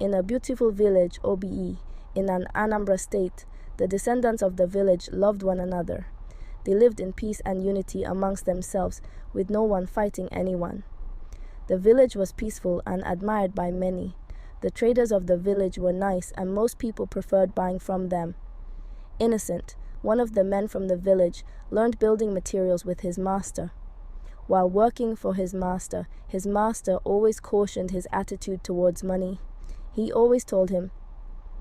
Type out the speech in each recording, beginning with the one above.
In a beautiful village, OBE, in an Anambra state, the descendants of the village loved one another. They lived in peace and unity amongst themselves, with no one fighting anyone. The village was peaceful and admired by many. The traders of the village were nice, and most people preferred buying from them. Innocent, one of the men from the village, learned building materials with his master. While working for his master always cautioned his attitude towards money. He always told him,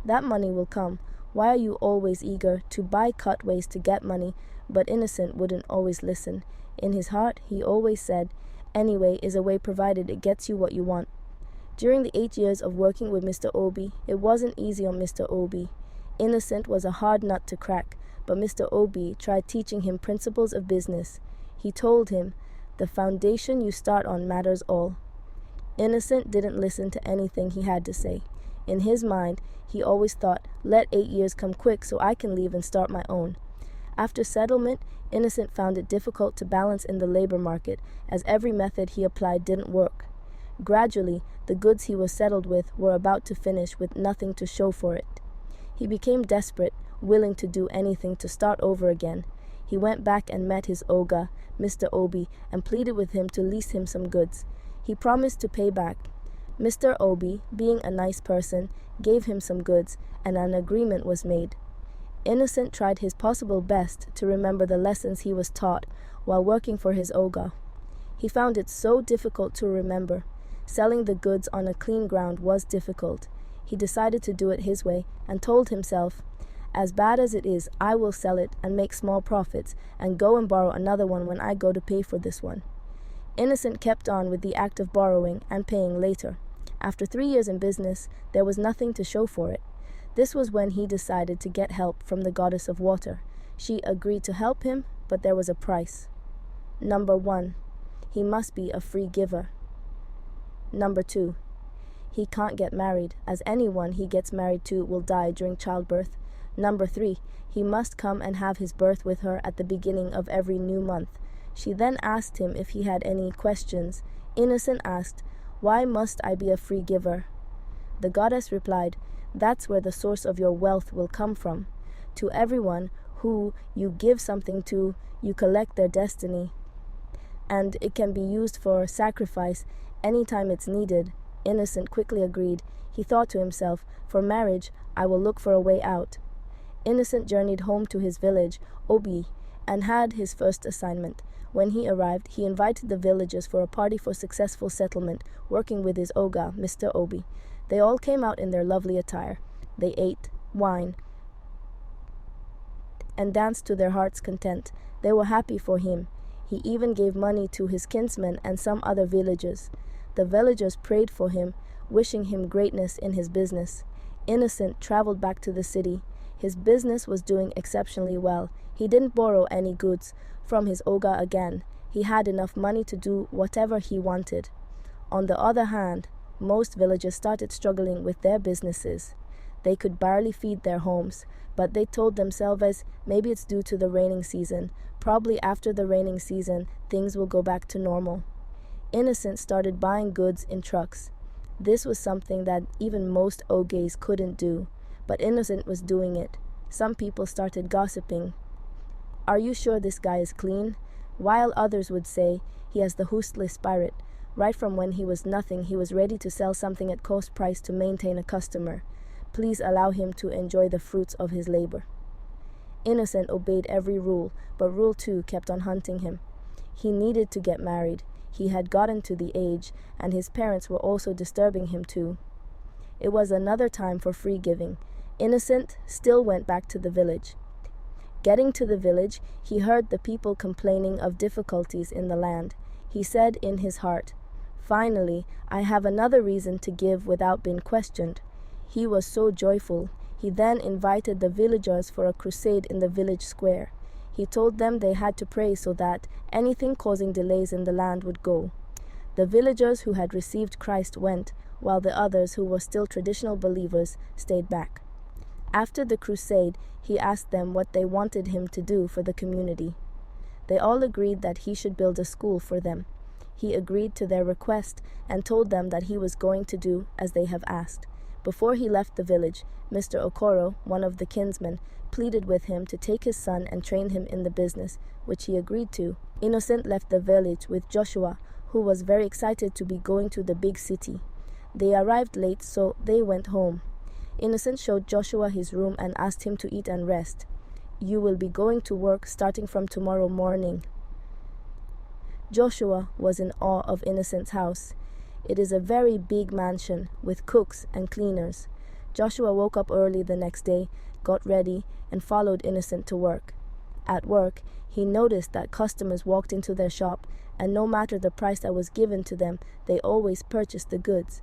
"That money will come. Why are you always eager to buy cutways to get money?" But Innocent wouldn't always listen. In his heart, he always said, "Anyway is a way provided it gets you what you want." During the 8 years of working with Mr. Obi, it wasn't easy on Mr. Obi. Innocent was a hard nut to crack, but Mr. Obi tried teaching him principles of business. He told him, "The foundation you start on matters all." Innocent didn't listen to anything he had to say. In his mind, he always thought, "Let 8 years come quick so I can leave and start my own." After settlement, Innocent found it difficult to balance in the labor market, as every method he applied didn't work. Gradually, the goods he was settled with were about to finish with nothing to show for it. He became desperate, willing to do anything to start over again. He went back and met his Oga, Mr. Obi, and pleaded with him to lease him some goods. He promised to pay back. Mr. Obi, being a nice person, gave him some goods, and an agreement was made. Innocent tried his possible best to remember the lessons he was taught while working for his Oga. He found it so difficult to remember. Selling the goods on a clean ground was difficult. He decided to do it his way and told himself, "As bad as it is, I will sell it and make small profits and go and borrow another one when I go to pay for this one." Innocent kept on with the act of borrowing and paying later. After 3 years in business, there was nothing to show for it. This was when he decided to get help from the goddess of water. She agreed to help him, but there was a price. Number 1, he must be a free giver. Number 2, he can't get married, as anyone he gets married to will die during childbirth. Number 3, he must come and have his birth with her at the beginning of every new month. She then asked him if he had any questions. Innocent asked, "Why must I be a free giver?" The goddess replied, "That's where the source of your wealth will come from. To everyone who you give something to, you collect their destiny. And it can be used for sacrifice anytime it's needed." Innocent quickly agreed. He thought to himself, "For marriage, I will look for a way out." Innocent journeyed home to his village, Obi, and had his first assignment. When he arrived, he invited the villagers for a party for successful settlement, working with his Oga, Mr. Obi. They all came out in their lovely attire. They ate, wine, and danced to their heart's content. They were happy for him. He even gave money to his kinsmen and some other villagers. The villagers prayed for him, wishing him greatness in his business. Innocent traveled back to the city. His business was doing exceptionally well. He didn't borrow any goods from his Oga again. He had enough money to do whatever he wanted. On the other hand, most villagers started struggling with their businesses. They could barely feed their homes, but they told themselves maybe it's due to the raining season. Probably after the raining season, things will go back to normal. Innocent started buying goods in trucks. This was something that even most Ogays couldn't do, but Innocent was doing it. Some people started gossiping. "Are you sure this guy is clean?" While others would say, "He has the hustler spirit. Right from when he was nothing, he was ready to sell something at cost price to maintain a customer. Please allow him to enjoy the fruits of his labor." Innocent obeyed every rule, but Rule 2 kept on hunting him. He needed to get married. He had gotten to the age, and his parents were also disturbing him too. It was another time for free giving. Innocent still went back to the village. Getting to the village, he heard the people complaining of difficulties in the land. He said in his heart, "Finally, I have another reason to give without being questioned." He was so joyful. He then invited the villagers for a crusade in the village square. He told them they had to pray so that anything causing delays in the land would go. The villagers who had received Christ went, while the others who were still traditional believers stayed back. After the crusade, he asked them what they wanted him to do for the community. They all agreed that he should build a school for them. He agreed to their request and told them that he was going to do as they have asked. Before he left the village, Mr. Okoro, one of the kinsmen, pleaded with him to take his son and train him in the business, which he agreed to. Innocent left the village with Joshua, who was very excited to be going to the big city. They arrived late, so they went home. Innocent showed Joshua his room and asked him to eat and rest. "You will be going to work starting from tomorrow morning." Joshua was in awe of Innocent's house. It is a very big mansion with cooks and cleaners. Joshua woke up early the next day, got ready, and followed Innocent to work. At work, he noticed that customers walked into their shop, and no matter the price that was given to them, they always purchased the goods.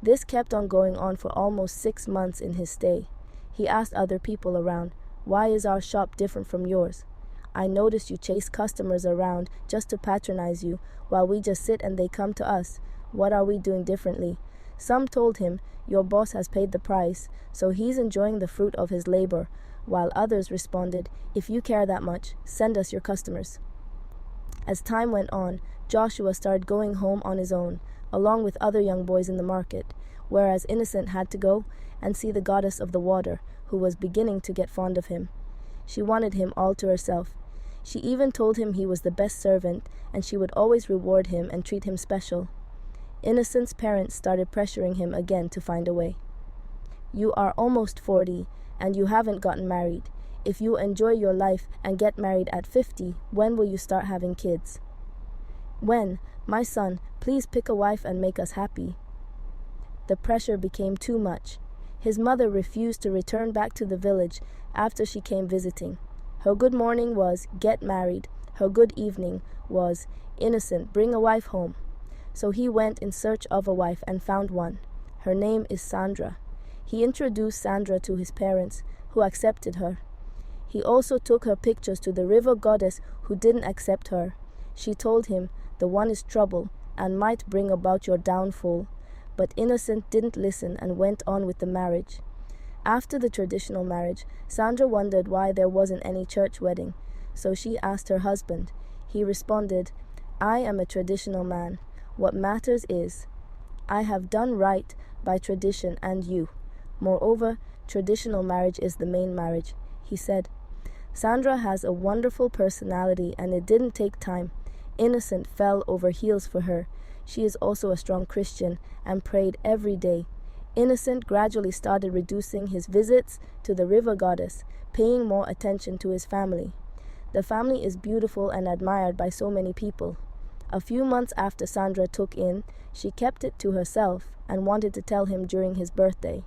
This kept on going on for almost 6 months in his stay. He asked other people around, "Why is our shop different from yours? I noticed you chase customers around just to patronize you, while we just sit and they come to us. What are we doing differently?" Some told him, "Your boss has paid the price, so he's enjoying the fruit of his labor," while others responded, "If you care that much, send us your customers." As time went on, Joshua started going home on his own, along with other young boys in the market, whereas Innocent had to go and see the goddess of the water, who was beginning to get fond of him. She wanted him all to herself. She even told him he was the best servant, and she would always reward him and treat him special. Innocent's parents started pressuring him again to find a way. "You are almost 40, and you haven't gotten married. If you enjoy your life and get married at 50, when will you start having kids?" "When? My son, please pick a wife and make us happy." The pressure became too much. His mother refused to return back to the village after she came visiting. Her good morning was, "Get married." Her good evening was, "Innocent, bring a wife home." So he went in search of a wife and found one. Her name is Sandra. He introduced Sandra to his parents, who accepted her. He also took her pictures to the river goddess, who didn't accept her. She told him, "The one is trouble and might bring about your downfall." But Innocent didn't listen and went on with the marriage. After the traditional marriage, Sandra wondered why there wasn't any church wedding, so she asked her husband. He responded, "I am a traditional man. What matters is, I have done right by tradition and you. Moreover, traditional marriage is the main marriage," he said. Sandra has a wonderful personality, and it didn't take time. Innocent fell over heels for her. She is also a strong Christian and prayed every day. Innocent gradually started reducing his visits to the river goddess, paying more attention to his family. The family is beautiful and admired by so many people. A few months after Sandra took in, she kept it to herself and wanted to tell him during his birthday.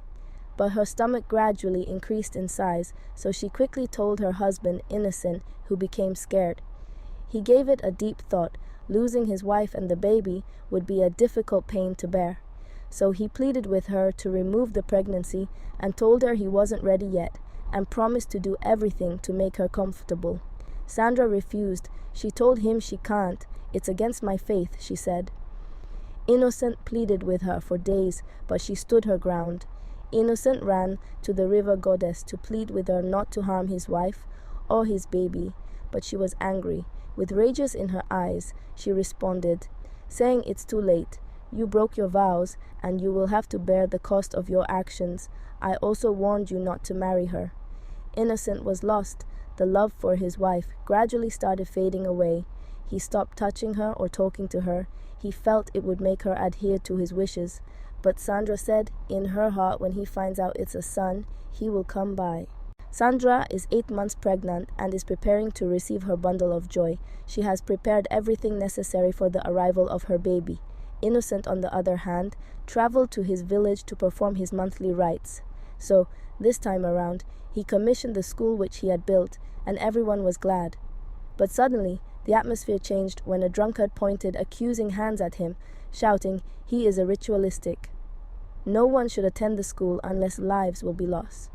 But her stomach gradually increased in size, so she quickly told her husband, Innocent, who became scared. He gave it a deep thought. Losing his wife and the baby would be a difficult pain to bear. So he pleaded with her to remove the pregnancy and told her he wasn't ready yet and promised to do everything to make her comfortable. Sandra refused. She told him she can't. "It's against my faith," she said. Innocent pleaded with her for days, but she stood her ground. Innocent ran to the river goddess to plead with her not to harm his wife or his baby, but she was angry. With rages in her eyes, she responded, saying, "It's too late. You broke your vows, and you will have to bear the cost of your actions. I also warned you not to marry her." Innocent was lost. The love for his wife gradually started fading away. He stopped touching her or talking to her. He felt it would make her adhere to his wishes. But Sandra said, in her heart, when he finds out it's a son, he will come by. Sandra is 8 months pregnant and is preparing to receive her bundle of joy. She has prepared everything necessary for the arrival of her baby. Innocent, on the other hand, traveled to his village to perform his monthly rites. So, this time around, he commissioned the school which he had built, and everyone was glad. But suddenly, the atmosphere changed when a drunkard pointed accusing hands at him, shouting, "He is a ritualistic. No one should attend the school unless lives will be lost."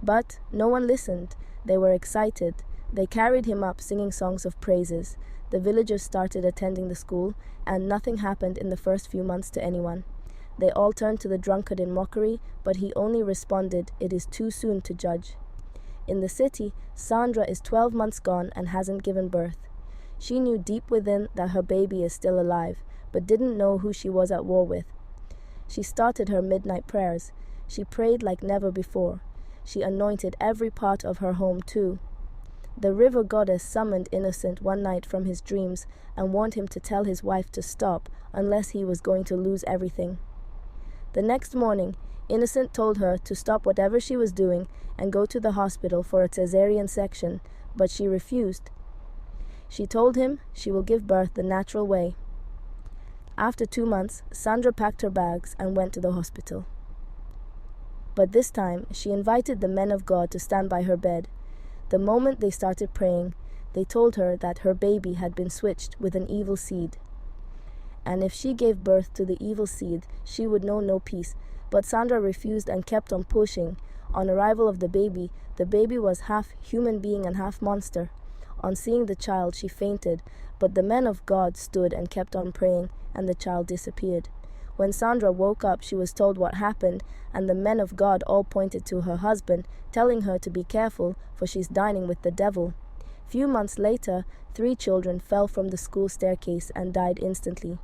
But no one listened. They were excited. They carried him up singing songs of praises. The villagers started attending the school, and nothing happened in the first few months to anyone. They all turned to the drunkard in mockery, but he only responded, "It is too soon to judge." In the city, Sandra is 12 months gone and hasn't given birth. She knew deep within that her baby is still alive, but didn't know who she was at war with. She started her midnight prayers. She prayed like never before. She anointed every part of her home too. The river goddess summoned Innocent one night from his dreams and warned him to tell his wife to stop unless he was going to lose everything. The next morning, Innocent told her to stop whatever she was doing and go to the hospital for a cesarean section, but she refused. She told him she will give birth the natural way. After 2 months, Sandra packed her bags and went to the hospital. But this time, she invited the men of God to stand by her bed. The moment they started praying, they told her that her baby had been switched with an evil seed. And if she gave birth to the evil seed, she would know no peace. But Sandra refused and kept on pushing. On arrival of the baby was half human being and half monster. On seeing the child, she fainted, but the men of God stood and kept on praying, and the child disappeared. When Sandra woke up, she was told what happened, and the men of God all pointed to her husband, telling her to be careful, for she's dining with the devil. Few months later, 3 children fell from the school staircase and died instantly.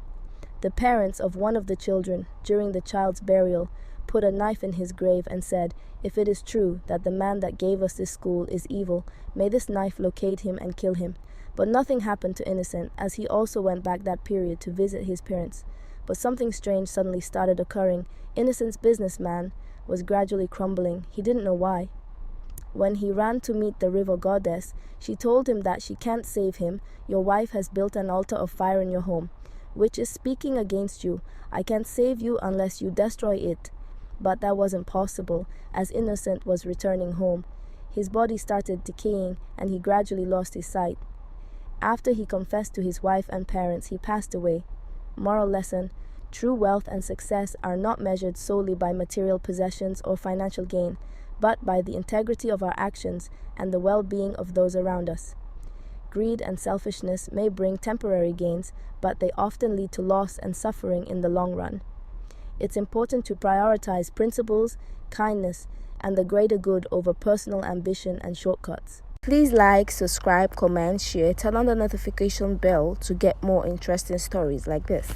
The parents of one of the children, during the child's burial, put a knife in his grave and said, "If it is true that the man that gave us this school is evil, may this knife locate him and kill him." But nothing happened to Innocent, as he also went back that period to visit his parents. But something strange suddenly started occurring. Innocent's businessman was gradually crumbling. He didn't know why. When he ran to meet the river goddess, she told him that she can't save him. "Your wife has built an altar of fire in your home, which is speaking against you. I can't save you unless you destroy it." But that wasn't possible, as Innocent was returning home. His body started decaying, and he gradually lost his sight. After he confessed to his wife and parents, he passed away. Moral lesson: true wealth and success are not measured solely by material possessions or financial gain, but by the integrity of our actions and the well-being of those around us. Greed and selfishness may bring temporary gains, but they often lead to loss and suffering in the long run. It's important to prioritize principles, kindness, and the greater good over personal ambition and shortcuts. Please like, subscribe, comment, share, turn on the notification bell to get more interesting stories like this.